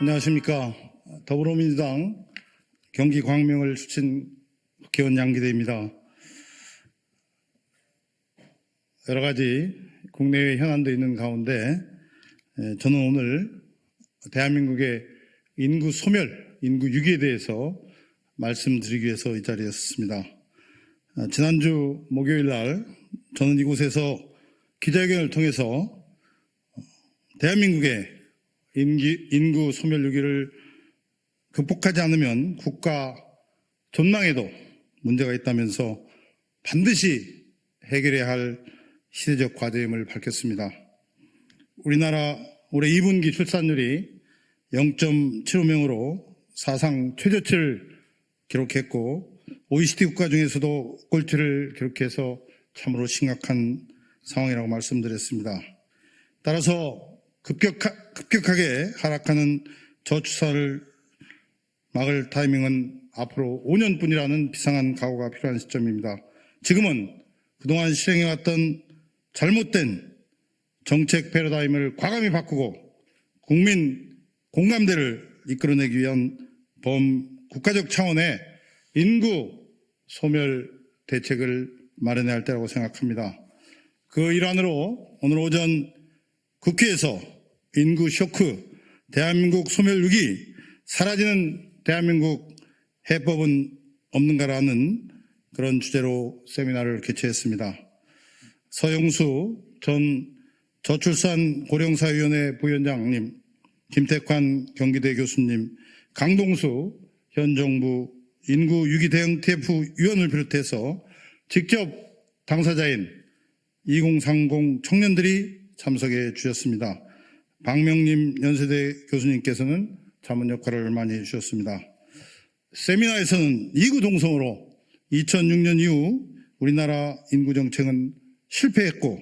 안녕하십니까. 더불어민주당 경기 광명을 추친 국회의원 양기대입니다. 여러 가지 국내외 현안도 있는 가운데 저는 오늘 대한민국의 인구 소멸, 인구 위기에 대해서 말씀드리기 위해서 이 자리에 섰습니다. 지난주 목요일 날 저는 이곳에서 기자회견을 통해서 대한민국의 인구 소멸 위기를 극복하지 않으면 국가 존망에도 문제가 있다면서 반드시 해결해야 할 시대적 과제임을 밝혔습니다. 우리나라 올해 2분기 출산율이 0.75명으로 사상 최저치를 기록했고 OECD 국가 중에서도 꼴찌를 기록해서 참으로 심각한 상황이라고 말씀드렸습니다. 따라서 급격하게 하락하는 저출산을 막을 타이밍은 앞으로 5년뿐이라는 비상한 각오가 필요한 시점입니다. 지금은 그동안 실행해왔던 잘못된 정책 패러다임을 과감히 바꾸고 국민 공감대를 이끌어내기 위한 범국가적 차원의 인구 소멸 대책을 마련해야 할 때라고 생각합니다. 그 일환으로 오늘 오전 국회에서 인구 쇼크, 대한민국 소멸 위기, 사라지는 대한민국 해법은 없는가라는 그런 주제로 세미나를 개최했습니다. 서영수 전 저출산 고령사위원회 부위원장님, 김태환 경기대 교수님, 강동수 현 정부 인구위기 대응 TF 위원을 비롯해서 직접 당사자인 2030 청년들이 참석해 주셨습니다. 박명림 연세대 교수님께서는 자문 역할을 많이 해주셨습니다. 세미나에서는 이구동성으로 2006년 이후 우리나라 인구정책은 실패했고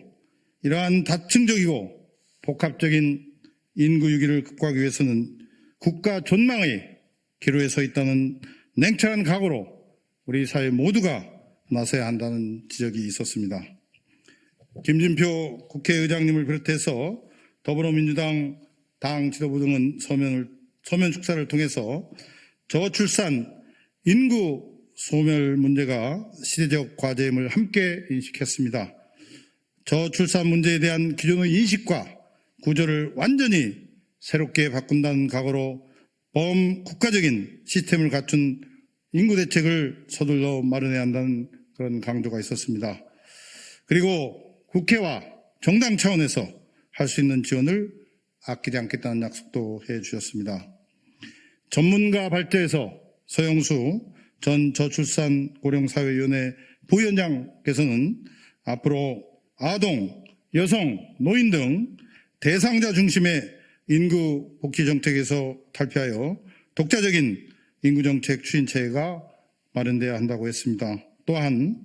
이러한 다층적이고 복합적인 인구위기를 극복하기 위해서는 국가 존망의 기로에 서 있다는 냉철한 각오로 우리 사회 모두가 나서야 한다는 지적이 있었습니다. 김진표 국회의장님을 비롯해서 더불어민주당 당 지도부 등은 서면 축사를 통해서 저출산, 인구 소멸 문제가 시대적 과제임을 함께 인식했습니다. 저출산 문제에 대한 기존의 인식과 구조를 완전히 새롭게 바꾼다는 각오로 범국가적인 시스템을 갖춘 인구 대책을 서둘러 마련해야 한다는 그런 강조가 있었습니다. 그리고 국회와 정당 차원에서 할 수 있는 지원을 아끼지 않겠다는 약속도 해 주셨습니다. 전문가 발제에서 서영수 전 저출산 고령사회위원회 부위원장께서는 앞으로 아동, 여성, 노인 등 대상자 중심의 인구 복지 정책에서 탈피하여 독자적인 인구정책 추진체계가 마련돼야 한다고 했습니다. 또한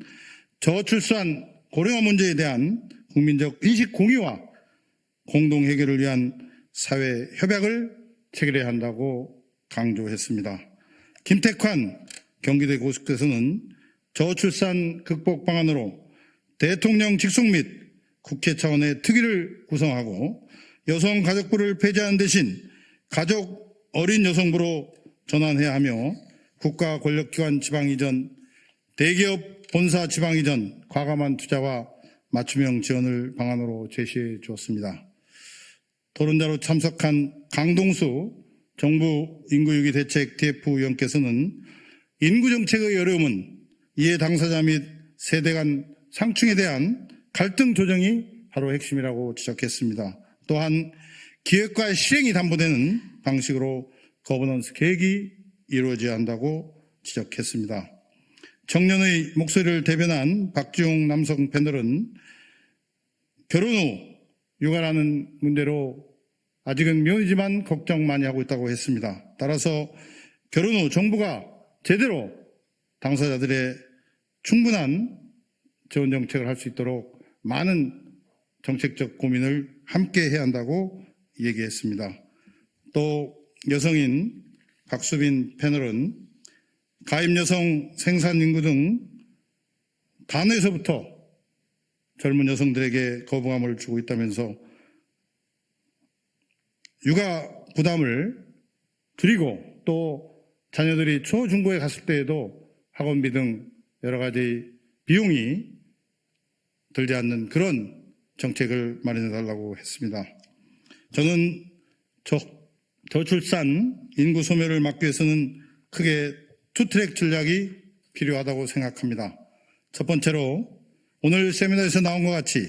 저출산 고령화 문제에 대한 국민적 인식 공유와 공동 해결을 위한 사회 협약을 체결해야 한다고 강조했습니다. 김태환 경기대 교수께서는 저출산 극복 방안으로 대통령 직속 및 국회 차원의 특위를 구성하고 여성가족부를 폐지하는 대신 가족 어린 여성부로 전환해야 하며 국가 권력기관 지방 이전, 대기업 본사 지방 이전, 과감한 투자와 맞춤형 지원을 방안으로 제시해 주었습니다. 토론자로 참석한 강동수 정부 인구위기 대책 TF 위원께서는 인구정책의 어려움은 이해 당사자 및 세대 간 상충에 대한 갈등 조정이 바로 핵심이라고 지적했습니다. 또한 기획과 실행이 담보되는 방식으로 거버넌스 계획이 이루어져야 한다고 지적했습니다. 청년의 목소리를 대변한 박지용 남성 패널은 결혼 후 육아라는 문제로 아직은 미혼이지만 걱정 많이 하고 있다고 했습니다. 따라서 결혼 후 정부가 제대로 당사자들의 충분한 지원 정책을 할 수 있도록 많은 정책적 고민을 함께 해야 한다고 얘기했습니다. 또 여성인 박수빈 패널은 가임 여성 생산 인구 등 단에서부터 젊은 여성들에게 거부감을 주고 있다면서 육아 부담을 줄이고 또 자녀들이 초중고에 갔을 때에도 학원비 등 여러 가지 비용이 들지 않는 그런 정책을 마련해 달라고 했습니다. 저는 저출산 인구 소멸을 막기 위해서는 크게 투트랙 전략이 필요하다고 생각합니다. 첫 번째로 오늘 세미나에서 나온 것 같이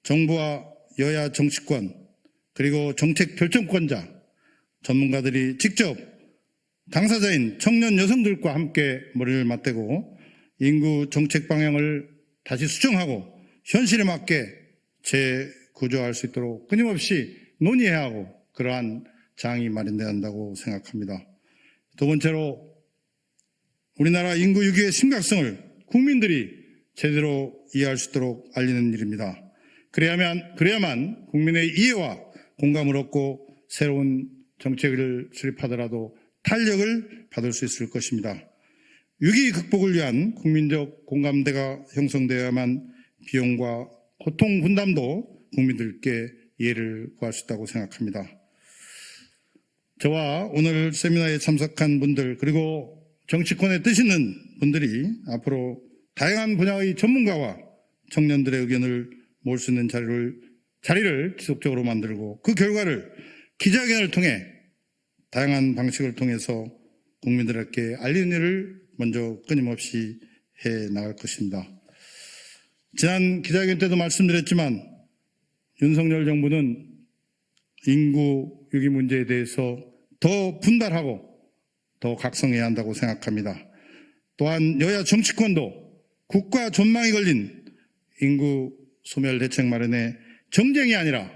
정부와 여야 정치권 그리고 정책 결정권자 전문가들이 직접 당사자인 청년 여성들과 함께 머리를 맞대고 인구 정책 방향을 다시 수정하고 현실에 맞게 재구조할 수 있도록 끊임없이 논의해야 하고 그러한 장이 마련돼야 한다고 생각합니다. 두 번째로 우리나라 인구 위기의 심각성을 국민들이 제대로 이해할 수 있도록 알리는 일입니다. 그래야만 국민의 이해와 공감을 얻고 새로운 정책을 수립하더라도 탄력을 받을 수 있을 것입니다. 위기 극복을 위한 국민적 공감대가 형성되어야만 비용과 고통 분담도 국민들께 이해를 구할 수 있다고 생각합니다. 저와 오늘 세미나에 참석한 분들 그리고 정치권에 뜻 있는 분들이 앞으로 다양한 분야의 전문가와 청년들의 의견을 모을 수 있는 자리를 지속적으로 만들고 그 결과를 기자회견을 통해 다양한 방식을 통해서 국민들에게 알리는 일을 먼저 끊임없이 해 나갈 것입니다. 지난 기자회견 때도 말씀드렸지만 윤석열 정부는 인구 위기 문제에 대해서 더 분발하고 더 각성해야 한다고 생각합니다. 또한 여야 정치권도 국가 전망이 걸린 인구 소멸 대책 마련에 정쟁이 아니라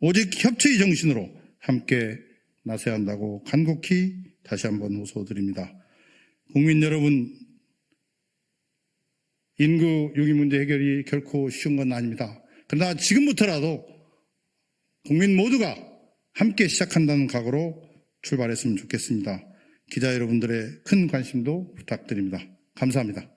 오직 협치의 정신으로 함께 나서야 한다고 간곡히 다시 한번 호소드립니다. 국민 여러분, 인구 위기 문제 해결이 결코 쉬운 건 아닙니다. 그러나 지금부터라도 국민 모두가 함께 시작한다는 각오로 출발했으면 좋겠습니다. 기자 여러분들의 큰 관심도 부탁드립니다. 감사합니다.